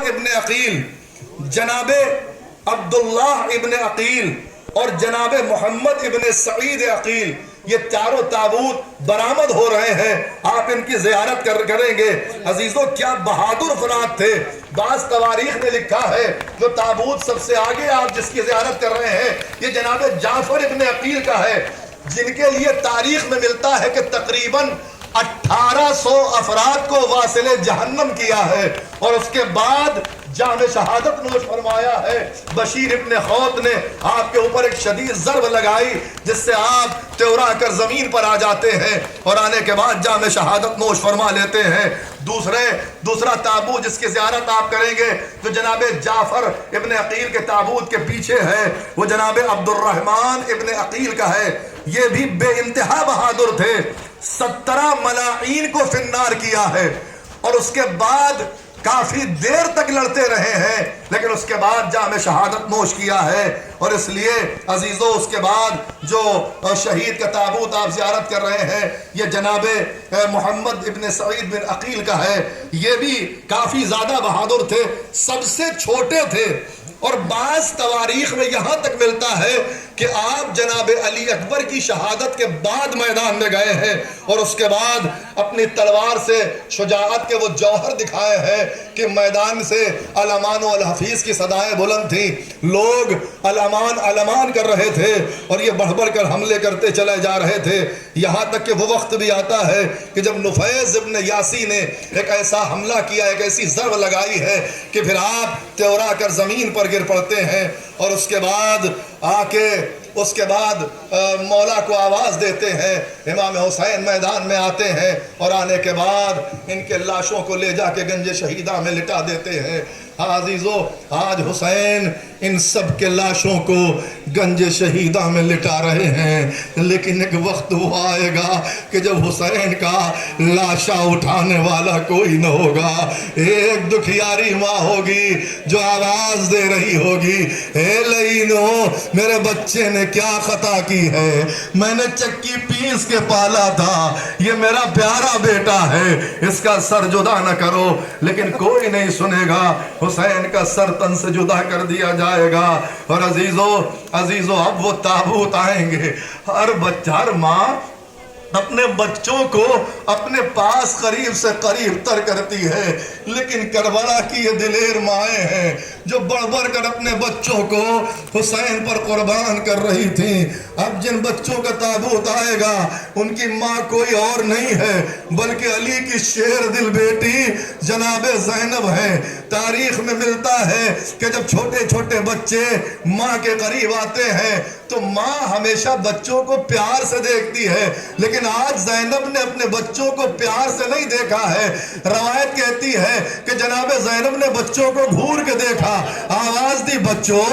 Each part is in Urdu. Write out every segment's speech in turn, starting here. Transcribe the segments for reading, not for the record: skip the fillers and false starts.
ابن عقیل، جناب عبداللہ ابن عقیل اور جناب محمد ابن سعید عقیل، یہ چاروں تابوت برآمد ہو رہے ہیں. آپ ان کی زیارت کریں گے. عزیزوں کیا بہادر افراد تھے. بعض تواریخ میں لکھا ہے جو تابوت سب سے آگے آپ جس کی زیارت کر رہے ہیں یہ جناب جعفر ابن عقیل کا ہے، جن کے لیے تاریخ میں ملتا ہے کہ تقریباً 1800 افراد کو واصل جہنم کیا ہے، اور اس کے بعد جام شہادت نوش فرمایا ہے. بشیر ابن خوت نے آپ کے اوپر ایک شدید ضرب لگائی جس سے آپ تیورا کر زمین پر آ جاتے ہیں اور آنے کے بعد جام شہادت نوش فرما لیتے ہیں. دوسرا تابوت جس کی زیارت آپ کریں گے جو جناب جعفر ابن عقیل کے تابوت کے پیچھے ہے وہ جناب عبد الرحمن ابن عقیل کا ہے. یہ بھی بے انتہا بہادر تھے. 17 ملاعین کو فی النار کیا ہے اور اس کے بعد کافی دیر تک لڑتے رہے ہیں، لیکن اس کے بعد جام شہادت نوش کیا ہے. اور اس لیے عزیزوں اس کے بعد جو شہید کا تابوت آپ زیارت کر رہے ہیں یہ جناب محمد ابن سعید بن عقیل کا ہے. یہ بھی کافی زیادہ بہادر تھے، سب سے چھوٹے تھے، اور بعض تواریخ میں یہاں تک ملتا ہے کہ آپ جناب علی اکبر کی شہادت کے بعد میدان میں گئے ہیں اور اس کے بعد اپنی تلوار سے شجاعت کے وہ جوہر دکھائے ہیں کہ میدان سے الامان و الحفیظ کی صدائیں بلند تھیں. لوگ الامان الامان کر رہے تھے اور یہ بڑھ بڑھ کر حملے کرتے چلے جا رہے تھے. یہاں تک کہ وہ وقت بھی آتا ہے کہ جب نفیس ابن یاسی نے ایک ایسا حملہ کیا، ایک ایسی ضرب لگائی ہے کہ پھر آپ تیورا کر زمین پر گر پڑتے ہیں اور اس کے بعد مولا کو آواز دیتے ہیں. امام حسین میدان میں آتے ہیں اور آنے کے بعد ان کے لاشوں کو لے جا کے گنج شہیدہ میں لٹا دیتے ہیں. عزیزو آج حسین ان سب کے لاشوں کو گنج شہیدہ میں لٹا رہے ہیں، لیکن ایک وقت وہ آئے گا کہ جب حسین کا لاشا اٹھانے والا کوئی نہ ہوگا. ایک دکھیاری ماں ہوگی جو آواز دے رہی ہوگی، اے لئینو میرے بچے نے کیا خطا کی ہے، میں نے چکی پیس کے پالا تھا، یہ میرا پیارا بیٹا ہے، اس کا سر جدا نہ کرو. لیکن کوئی نہیں سنے گا. حسین کا سر تن سے جدا کر دیا جائے گا. اور عزیزو اب وہ تابوت آئیں گے. ہر ماں اپنے بچوں کو اپنے پاس قریب سے قریب تر کرتی ہے، لیکن کربلا کی یہ دلیر مائیں ہیں جو بڑھ بڑھ کر اپنے بچوں کو حسین پر قربان کر رہی تھیں. اب جن بچوں کا تابوت آئے گا ان کی ماں کوئی اور نہیں ہے بلکہ علی کی شیر دل بیٹی جناب زینب ہے. تاریخ میں ملتا ہے کہ جب چھوٹے چھوٹے بچے ماں کے قریب آتے ہیں تو ماں ہمیشہ بچوں کو پیار سے دیکھتی ہے، لیکن آج زینب نے اپنے بچوں کو پیار سے نہیں دیکھا ہے. روایت کہتی ہے کہ جناب زینب نے بچوں کو گھور کے دیکھا، آواز دی بچوں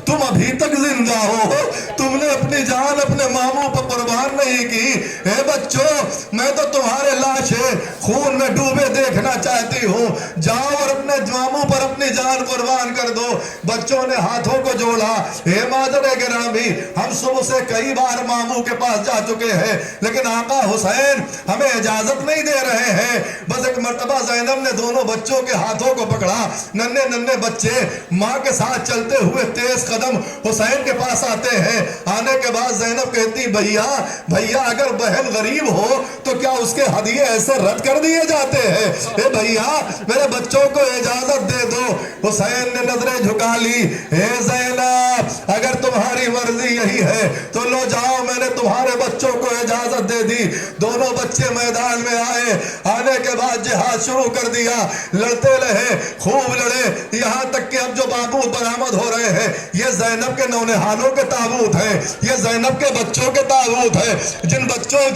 تم ابھی تک زندہ ہو، تم نے اپنی جان اپنے ماموں پر قربان نہیں کی. اے بچوں میں تو تمہارے لاشیں خون میں ڈوبے دیکھنا چاہتی ہوں، جاؤ اور اپنے ماموں پر اپنی جان قربان کر دو. بچوں نے ہاتھوں کو جوڑا. اے مادر گرامی ہم صبح سے کئی بار ماموں کے پاس جا چکے ہیں لیکن آقا حسین ہمیں اجازت نہیں دے رہے ہیں. بس ایک مرتبہ زینب نے دونوں بچوں کے ہاتھوں کو پکڑا. ننھے بچے ماں کے ساتھ چلتے ہوئے تیز قدم حسین کے پاس آتے ہیں. آنے کے بعد زینب کہتی بھیا اگر بہن غریب ہو تو کیا اس کے ہدیے ایسے رد کر دیے جاتے ہیں؟ اے بھیا میرے بچوں کو اجازت دے دو. حسین نے نظریں جھکا لی. اے زینب اگر تمہاری مرضی یہی ہے تو لو جاؤ، میں نے تمہارے بچوں کو اجازت دے دی. دونوں بچے میدان میں آئے. آنے کے بعد جہاد شروع کر دیا. لڑتے رہے، خوب لڑے، یہاں تک کہ اب جو تابوت برآمد ہو رہے ہیں یہ زینب کے نونہالوں کے تابوت ہیں، یہ زینب کے بچوں کے تابوت ہیں. جن بچوں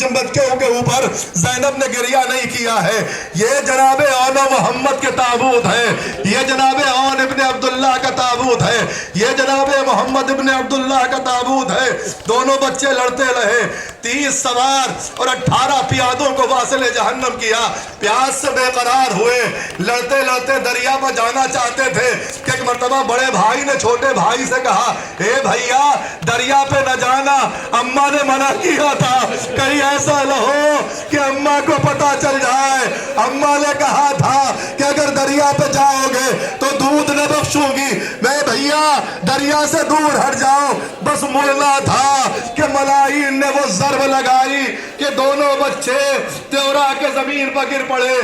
کے اوپر زینب نے گریہ نہیں کیا ہے یہ جناب اون محمد کے تابوت ہے، یہ جناب اون ابن عبداللہ کا تابوت ہے، یہ جناب محمد ابن عبداللہ کا تابوت ہے. دونوں بچے لڑتے رہے. 30 سوار اور 18 پیادوں کو واصل جہنم کیا. پیاس سے بے قرار ہوئے، لڑتے لڑتے دریا پر جانا چاہتے تھے کہ ایک مرتبہ بڑے بھائی نے چھوٹے بھائی سے کہا اے بھیا دریا پہ نہ جانا، اماں نے منع کیا تھا، کہیں ایسا نہ ہو کہ اماں کو پتہ چل جائے. اماں نے کہا تھا کہ اگر دریا پہ جاؤ گے تو دودھ نہ بخشوں گی۔ میں بھیا دریا سے دور ہٹ جاؤ، بس مڑنا تھا کہ ملائین نے وہ ضرب لگائی کہ دونوں بچے تیورا کے زمین پر گر پڑے۔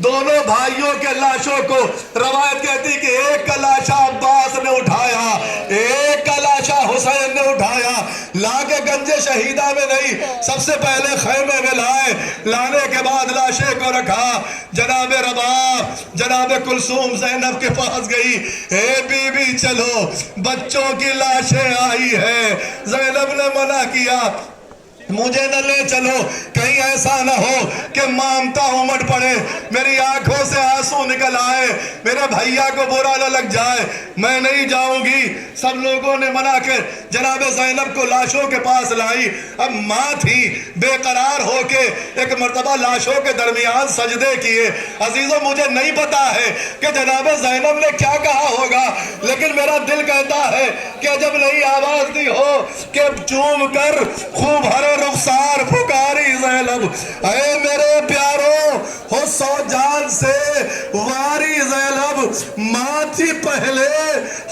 دونوں بھائیوں کے لاشوں کو روایت کہتی کہ ایک کا لاشا عباس نے اٹھایا، ایک کا لاشا حسین نے اٹھایا، لا کے گنج شہیدہ میں نہیں، سب سے پہلے خیمے میں لائے، لانے کے بعد لاشے کو رکھا۔ جناب رباب جناب کلثوم زینب کے پاس گئی، اے بی بی چلو بچوں کی لاشیں آئی ہے۔ زینب نے منع کیا، مجھے نہ لے چلو، کہیں ایسا نہ ہو کہ مامتا امٹ پڑے، میری آنکھوں سے آنسو نکل آئے، میرے بھائیا کو برا نہ لگ جائے، میں نہیں جاؤں گی۔ سب لوگوں نے منع کر جناب زینب کو لاشوں کے پاس لائی۔ اب ماں تھی، بے قرار ہو کے ایک مرتبہ لاشوں کے درمیان سجدے کیے۔ عزیزوں مجھے نہیں پتا ہے کہ جناب زینب نے کیا کہا ہوگا، لیکن میرا دل کہتا ہے کہ جب نہیں آواز دی ہو کہ چوم کر خوب ہرے رخسار پکاری زینب، اے میرے پیاروں ہو سو جان سے واری زینب، ماں تھی پہلے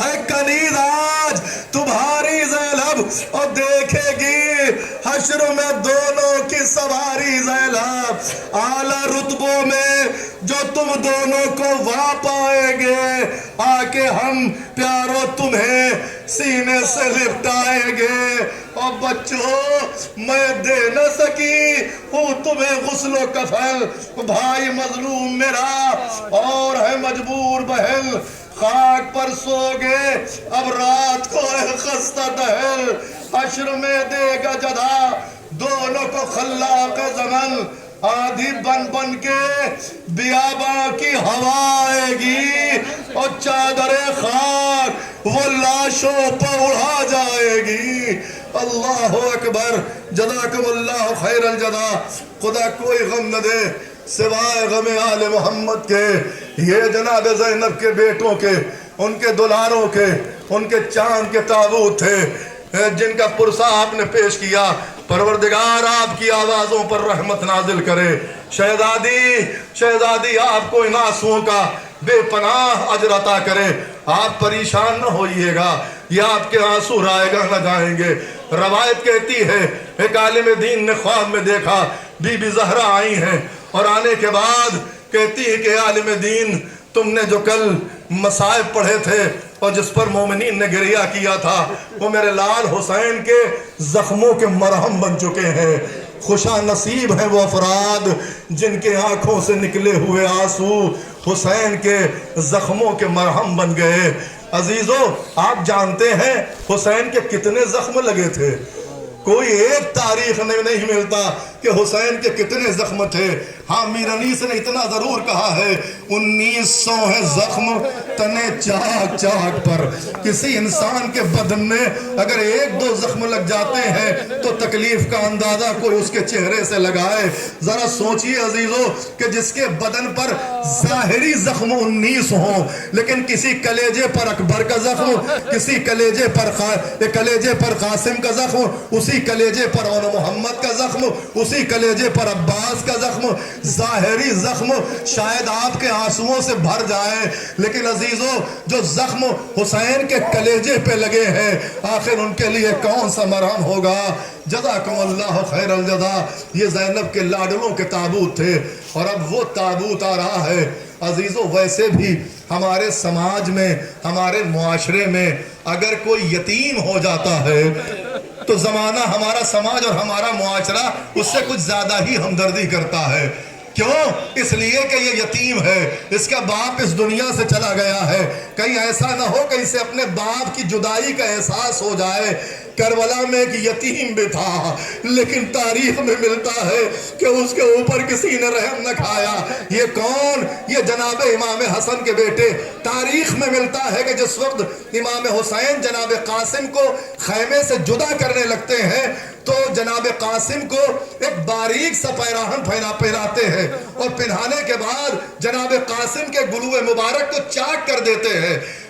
ہے کنیز آج تمہاری زینب، اور دیکھے گی حشر میں دونوں کی سواری زینب، اعلیٰ رتبوں میں جو تم دونوں کو وا پائیں گے، آ کے ہم پیاروں تمہیں سینے سے لپٹائیں گے۔ اور بچوں میں دے نہ سکی ہوں تمہیں غسل و کفن، بھائی مظلوم میرا اور ہے مجبور بہن، خاک پر سو گے اب رات کو ہے خستہ دہل، حشر میں دے گا جدا دونوں کو خلاق زمن، آدھی بن بن کے بیاباں کی ہوا آئے گی، اور چادر خاک وہ لاشوں پر اڑا جائے گی۔ اللہ اکبر، جزاکم اللہ خیر الجزا۔ خدا کوئی غم نہ دے سوائے غم آل محمد کے، یہ جناب زینب کے بیٹوں کے، ان کے دلاروں کے، ان کے چاند کے تابوت تھے جن کا پرسہ آپ نے پیش کیا۔ پروردگار آپ کی آوازوں پر رحمت نازل کرے۔ شہزادی آپ کو ان آنسوؤں کا بے پناہ اجر عطا کرے۔ آپ پریشان نہ ہوئیے گا، یہ آپ کے آنسو رائے گا نہ جائیں گے۔ روایت کہتی ہے ایک عالم دین نے خواب میں دیکھا بی بی زہرا آئی ہیں، اور آنے کے بعد کہتی ہے کہ عالم دین تم نے جو کل مصائب پڑھے تھے اور جس پر مومنین نے گریہ کیا تھا وہ میرے لال حسین کے زخموں کے مرہم بن چکے ہیں۔ خوشا نصیب ہیں وہ افراد جن کے آنکھوں سے نکلے ہوئے آنسو حسین کے زخموں کے مرہم بن گئے۔ عزیزو آپ جانتے ہیں حسین کے کتنے زخم لگے تھے؟ کوئی ایک تاریخ میں نہیں ملتا کہ حسین کے کتنے زخم تھے۔ ہاں میر انیس نے اتنا ضرور کہا ہے 1900 ہے زخم تنے چاک چاک پر۔ کسی انسان کے بدن میں اگر ایک دو زخم لگ جاتے ہیں تو تکلیف کا اندازہ کوئی اس کے چہرے سے لگائے۔ ذرا سوچئے عزیزو کہ جس کے بدن پر ظاہری زخم 19 ہوں لیکن کسی کلیجے پر اکبر کا زخم، کسی کلیجے پر قاسم کا زخم، اسی کلیجے پر اول محمد کا زخم، اسی کلیجے پر عباس کا زخم، ظاہری زخم شاید آپ کے آنسوؤں سے بھر جائے، لیکن عزیزو جو زخم حسین کے کلیجے پہ لگے ہیں آخر ان کے لیے کون سا مرہم ہوگا۔ جزاکم اللہ خیر الجزا۔ یہ زینب کے لاڈلوں کے تابوت تھے اور اب وہ تابوت آ رہا ہے۔ عزیزو ویسے بھی ہمارے سماج میں، ہمارے معاشرے میں اگر کوئی یتیم ہو جاتا ہے تو زمانہ، ہمارا سماج اور ہمارا معاشرہ اس سے کچھ زیادہ ہی ہمدردی کرتا ہے۔ کیوں؟ اس لیے کہ یہ یتیم ہے، اس کا باپ اس دنیا سے چلا گیا ہے، کہیں ایسا نہ ہو کہ اسے اپنے باپ کی جدائی کا احساس ہو جائے۔ کربلا میں ایک یتیم بھی تھا لیکن تاریخ میں ملتا ہے کہ اس کے اوپر کسی نے رحم نہ کھایا۔ یہ کون؟ یہ جناب امام حسن کے بیٹے۔ تاریخ میں ملتا ہے کہ جس وقت امام حسین جناب قاسم کو خیمے سے جدا کرنے لگتے ہیں تو جناب قاسم کو ایک باریک سا پیراہن پہناتے ہیں اور پہنانے کے بعد جناب قاسم کے گلوے مبارک کو چاک کر دیتے ہیں۔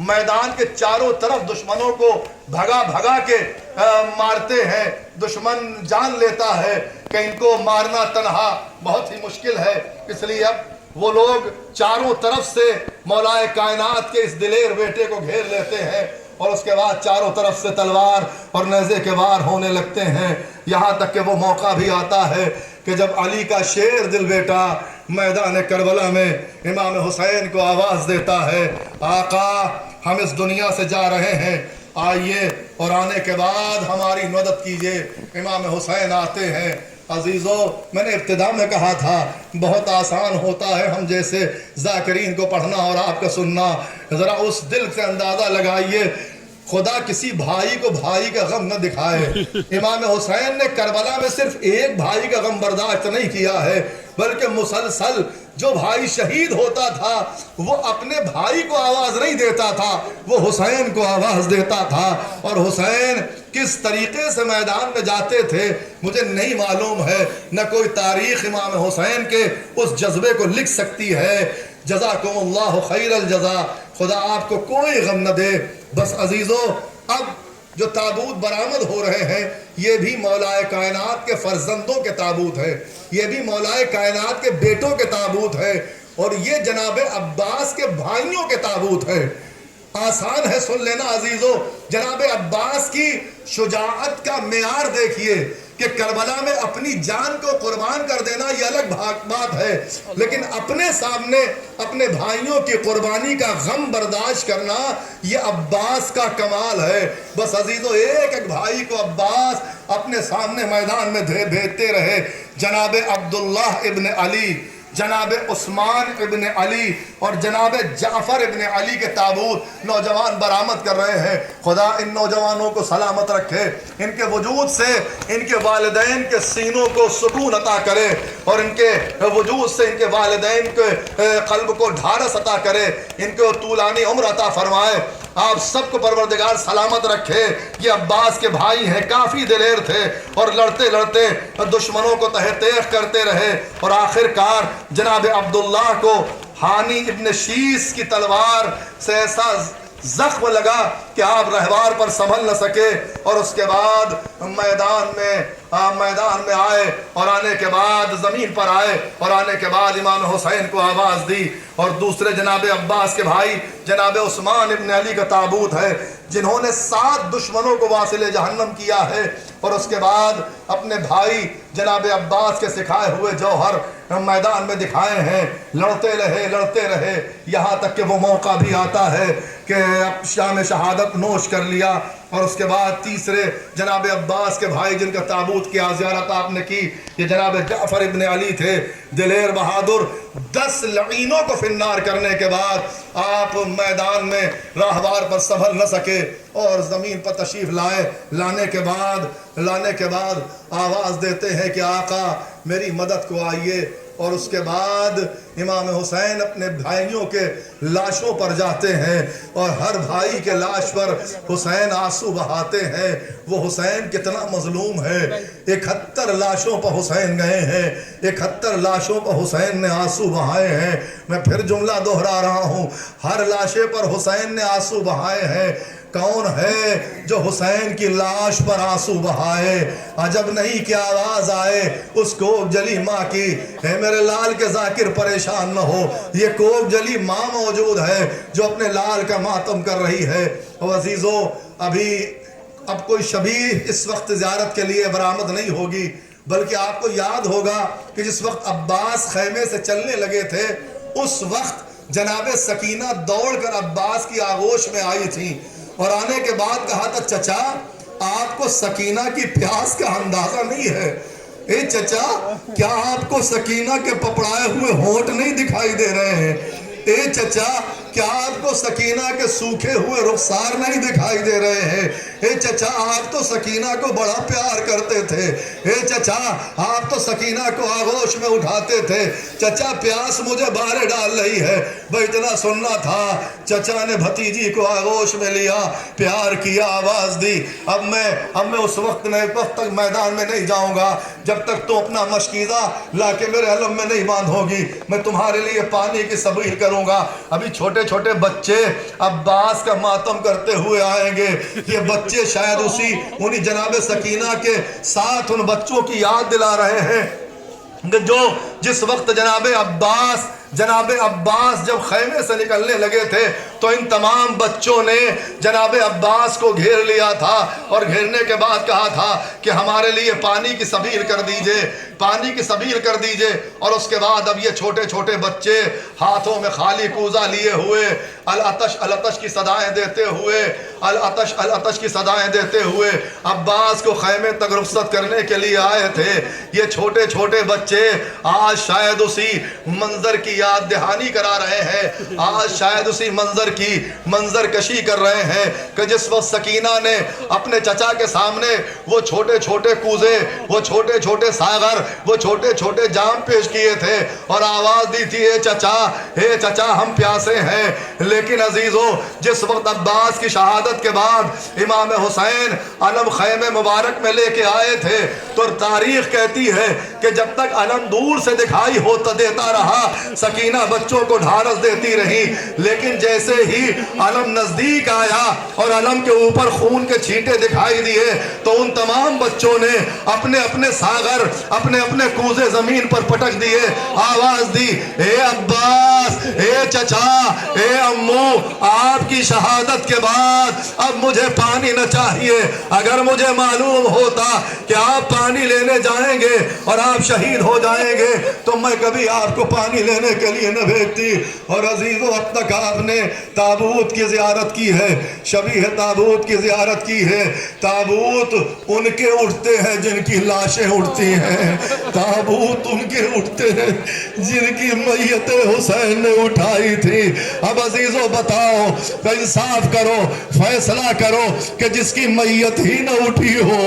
میدان کے چاروں طرف دشمنوں کو بھگا بھگا کے مارتے ہیں. دشمن جان لیتا ہے کہ ان کو مارنا تنہا بہت ہی مشکل ہے، اس لیے اب وہ لوگ چاروں طرف سے مولا کائنات کے اس دلیر بیٹے کو گھیر لیتے ہیں، اور اس کے بعد چاروں طرف سے تلوار اور نیزے کے وار ہونے لگتے ہیں. یہاں تک کہ وہ موقع بھی آتا ہے کہ جب علی کا شیر دل بیٹا میدان کربلا میں امام حسین کو آواز دیتا ہے، آقا ہم اس دنیا سے جا رہے ہیں، آئیے اور آنے کے بعد ہماری مدد کیجئے. امام حسین آتے ہیں. عزیزو، میں نے ابتدا میں کہا تھا بہت آسان ہوتا ہے ہم جیسے ذاکرین کو پڑھنا اور آپ کا سننا. ذرا اس دل سے اندازہ لگائیے، خدا کسی بھائی کو بھائی کا غم نہ دکھائے. امام حسین نے کربلا میں صرف ایک بھائی کا غم برداشت نہیں کیا ہے، بلکہ مسلسل جو بھائی شہید ہوتا تھا وہ اپنے بھائی کو آواز نہیں دیتا تھا، وہ حسین کو آواز دیتا تھا. اور حسین کس طریقے سے میدان میں جاتے تھے مجھے نہیں معلوم ہے، نہ کوئی تاریخ امام حسین کے اس جذبے کو لکھ سکتی ہے. جزاکم اللہ خیر الجزا، خدا آپ کو کوئی غم نہ دے. بس عزیزو، اب جو تابوت برآمد ہو رہے ہیں یہ بھی مولا کائنات کے فرزندوں کے تابوت ہے، یہ بھی مولا کائنات کے بیٹوں کے تابوت ہے، اور یہ جناب عباس کے بھائیوں کے تابوت ہے. آسان ہے سن لینا عزیزو، جناب عباس کی شجاعت کا معیار دیکھیے کہ کربلا میں اپنی جان کو قربان کر دینا یہ الگ بات ہے، لیکن اپنے سامنے اپنے بھائیوں کی قربانی کا غم برداشت کرنا یہ عباس کا کمال ہے. بس عزیزو، ایک ایک بھائی کو عباس اپنے سامنے میدان میں بھیجتے رہے. جناب عبداللہ ابن علی، جناب عثمان ابن علی اور جناب جعفر ابن علی کے تابوت نوجوان برآمد کر رہے ہیں. خدا ان نوجوانوں کو سلامت رکھے، ان کے وجود سے ان کے والدین کے سینوں کو سکون عطا کرے، اور ان کے وجود سے ان کے والدین کے قلب کو ڈھارس عطا کرے، ان کو طولانی عمر عطا فرمائے. آپ سب کو پروردگار سلامت رکھے. یہ عباس کے بھائی ہیں، کافی دلیر تھے اور لڑتے لڑتے دشمنوں کو تہ تیغ کرتے رہے، اور آخر کار جناب عبداللہ کو ہانی ابن شیس کی تلوار سے ایسا زخم لگا کہ آپ رہوار پر سنبھل نہ سکے، اور اس کے بعد میدان میں آئے، اور آنے کے بعد زمین پر آئے، اور آنے کے بعد امام حسین کو آواز دی. اور دوسرے جناب عباس کے بھائی جناب عثمان ابن علی کا تابوت ہے، جنہوں نے 7 دشمنوں کو واصل جہنم کیا ہے، اور اس کے بعد اپنے بھائی جناب عباس کے سکھائے ہوئے جوہر میدان میں دکھائے ہیں. لڑتے رہے یہاں تک کہ وہ موقع بھی آتا ہے کہ شام شہادت نوش کر لیا. اور اس کے بعد تیسرے جناب عباس کے بھائی جن کا تابوت کی زیارت آپ نے کی، یہ جناب جعفر ابن علی تھے، دلیر بہادر. 10 لعینوں کو فنار کرنے کے بعد آپ میدان میں راہوار پر سنبھل نہ سکے اور زمین پر تشریف لانے کے بعد آواز دیتے ہیں کہ آقا میری مدد کو آئیے. اور اس کے بعد امام حسین اپنے بھائیوں کے لاشوں پر جاتے ہیں، اور ہر بھائی کے لاش پر حسین آنسو بہاتے ہیں. وہ حسین کتنا مظلوم ہے. 71 لاشوں پر حسین گئے ہیں، 71 لاشوں پر حسین نے آنسو بہائے ہیں. میں پھر جملہ دہرا رہا ہوں، ہر لاشے پر حسین نے آنسو بہائے ہیں. کون ہے جو حسین کی لاش پر آنسو بہائے؟ عجب نہیں کہ آواز آئے اس کوک جلی ماں کی، اے میرے لال کے ذاکر پریشان نہ ہو. یہ کوک جلی ماں موجود ہے جو اپنے لال کا ماتم کر رہی ہے. اور عزیزو، اب کوئی شبیہ اس وقت زیارت کے لیے برآمد نہیں ہوگی، بلکہ آپ کو یاد ہوگا کہ جس وقت عباس خیمے سے چلنے لگے تھے اس وقت جناب سکینہ دوڑ کر عباس کی آغوش میں آئی تھی، اور آنے کے بعد کہا تھا چچا آپ کو سکینہ کی پیاس کا اندازہ نہیں ہے. اے چچا، کیا آپ کو سکینہ کے پپڑائے ہوئے ہونٹ نہیں دکھائی دے رہے ہیں؟ اے چچا، کیا آپ کو سکینہ کے سوکھے ہوئے رخسار نہیں دکھائی دے رہے ہیں؟ اے چچا، آپ تو سکینہ کو بڑا پیار کرتے تھے. اے چچا، آپ تو سکینہ کو آغوش میں اٹھاتے تھے. چچا، پیاس مجھے بارے ڈال رہی ہے. بھئی اتنا سننا تھا. چچا نے بھتیجی کو آغوش میں لیا، پیار کیا، آواز دی. اب میں اس وقت تک میدان میں نہیں جاؤں گا جب تک تو اپنا مشکیزہ لا کے میرے علم میں نہیں باندھو گی. میں تمہارے لیے پانی کی سبیل کروں گا. ابھی چھوٹے چھوٹے چھوٹے بچے عباس کا ماتم کرتے ہوئے آئیں گے. یہ بچے شاید انہی جناب سکینہ کے ساتھ ان بچوں کی یاد دلا رہے ہیں کہ جس وقت جناب عباس جب خیمے سے نکلنے لگے تھے تو ان تمام بچوں نے جناب عباس کو گھیر لیا تھا اور گھیرنے کے بعد کہا تھا کہ ہمارے لیے پانی کی سبیل کر دیجئے، پانی کی سبیل کر دیجئے. اور اس کے بعد اب یہ چھوٹے چھوٹے بچے ہاتھوں میں خالی کوزہ لیے ہوئے العطش العطش کی صدائیں دیتے ہوئے العطش العطش کی صدائیں دیتے ہوئے عباس کو خیمے تک رخصت کرنے کے لیے آئے تھے. یہ چھوٹے چھوٹے بچے آج شاید اسی منظر کی یاد دہانی کرا رہے ہیں، آج شاید اسی منظر کشی کر رہے ہیں کہ جس وقت سکینہ نے اپنے چچا کے سامنے وہ چھوٹے چھوٹے کوزے، وہ چھوٹے چھوٹے ساغر، وہ چھوٹے چھوٹے جام پیش کیے تھے اور آواز دی تھی، اے چچا ہم پیاسے ہیں. لیکن عزیزو، جس وقت عباس کی شہادت کے بعد امام حسین علم خیمے مبارک میں لے کے آئے تھے تو تاریخ کہتی ہے کہ جب تک علم دور سے دکھائی ہوتا دیتا رہا سکینہ بچوں کو ڈھارس دیتی رہی. لیکن جیسے ہی علم نزدیک آیا اور علم کے اوپر خون کے چھینٹے دکھائی دیے تو ان تمام بچوں نے اپنے اپنے ساغر، اپنے اپنے کوزے زمین پر پٹک دیے، آواز دی، اے عباس، اے چچا، اے امو، آپ کی شہادت کے بعد اب مجھے پانی نہ چاہیے. اگر مجھے معلوم ہوتا کہ آپ پانی لینے جائیں گے اور آپ شہید ہو جائیں گے تو میں کبھی آپ کو پانی لینے کے لیے نہ بھیجتی. اور عزیزو، اب تک آپ نے تابوت کی زیارت کی ہے، شبیہ تابوت کی زیارت کی ہے. تابوت ان کے اٹھتے ہیں جن کی لاشیں اٹھتی ہیں، تابوت ان کے اٹھتے ہیں جن کی میت حسین نے اٹھائی تھی. اب عزیزو بتاؤ، انصاف کرو، فیصلہ کرو کہ جس کی میت ہی نہ اٹھی ہو،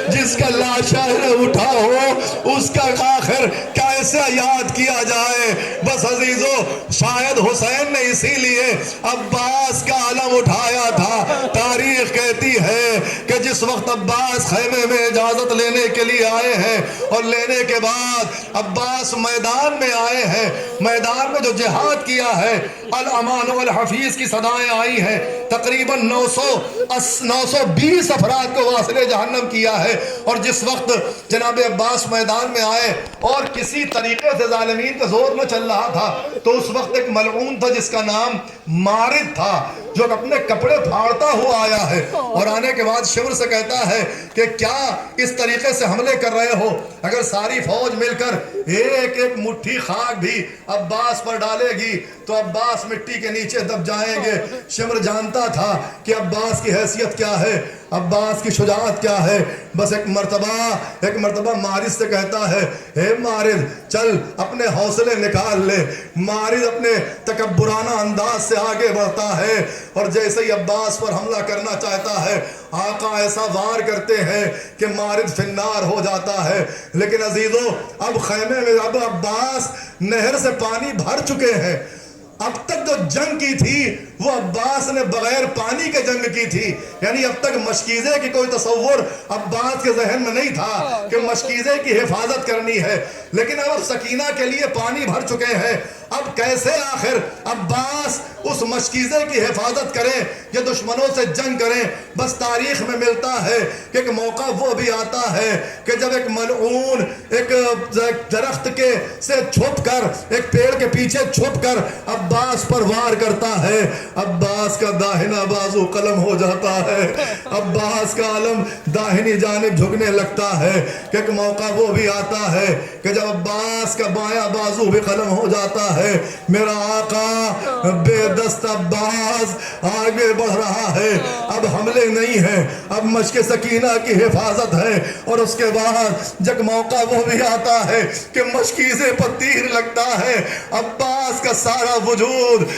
جس کا لاشا نہ اٹھا ہو، اس کا آخر کیسے یاد کیا جائے. بس عزیزو، شاید حسین نے اسی لیے عباس کا علم اٹھایا تھا. تاریخ کہتی ہے کہ جس وقت عباس خیمے میں اجازت لینے کے لیے آئے ہیں اور لینے کے بعد عباس میدان میں آئے ہیں، میدان میں جو جہاد کیا ہے، الامان والحفیظ کی صدائیں آئی ہیں، تقریباً 920 افراد کو واصل جہنم کیا ہے. اور جس وقت جناب عباس میدان میں آئے اور کسی طریقے سے ظالمین کا زور نہ چل رہا تھا تو اس وقت ایک ملعون تھا جس کا نام مارد تھا، جو اپنے کپڑے پھاڑتا ہوا آیا ہے اور آنے کے بعد شمر سے کہتا ہے کہ کیا اس طریقے سے حملے کر رہے ہو؟ اگر ساری فوج مل کر ایک ایک مٹھی خاک بھی عباس پر ڈالے گی تو عباس مٹی کے نیچے دب جائیں گے. شمر جانتا تھا کہ عباس کی حیثیت کیا ہے، عباس کی شجاعت کیا ہے. بس ایک مرتبہ مارد سے کہتا ہے، اے مارد چل اپنے حوصلے نکال لے. مارد اپنے تکبرانہ انداز سے آگے بڑھتا ہے اور جیسے ہی عباس پر حملہ کرنا چاہتا ہے آقا ایسا وار کرتے ہیں کہ مارد فنار ہو جاتا ہے. لیکن عزیزو، اب خیمے میں اب عباس نہر سے پانی بھر چکے ہیں. اب تک جو جنگ کی تھی وہ عباس نے بغیر پانی کے جنگ کی تھی. یعنی اب تک مشکیزے کی کوئی تصور عباس کے ذہن میں نہیں تھا کہ مشکیزے کی حفاظت کرنی ہے. لیکن اب سکینہ کے لیے پانی بھر چکے ہیں. اب کیسے آخر عباس اس مشکیزے کی حفاظت کریں یا دشمنوں سے جنگ کریں؟ بس تاریخ میں ملتا ہے کہ ایک موقع وہ بھی آتا ہے کہ جب ایک ملعون ایک درخت کے سے چھپ کر، ایک پیڑ کے پیچھے چھپ کر عباس پر وار کرتا ہے. عباس کا داہنا بازو قلم ہو جاتا ہے، عباس کا علم داہنی جانب جھکنے لگتا ہے. کہ ایک موقع وہ بھی آتا ہے کہ جب عباس کا بایاں بازو بھی قلم ہو جاتا ہے. میرا آقا بے دست عباس آگے بڑھ رہا ہے. اب حملے نہیں ہیں، اب مشق سکینہ کی حفاظت ہے. اور اس کے بعد جب موقع وہ بھی آتا ہے کہ مشکیزے پر تیر لگتا ہے، عباس کا سارا وجود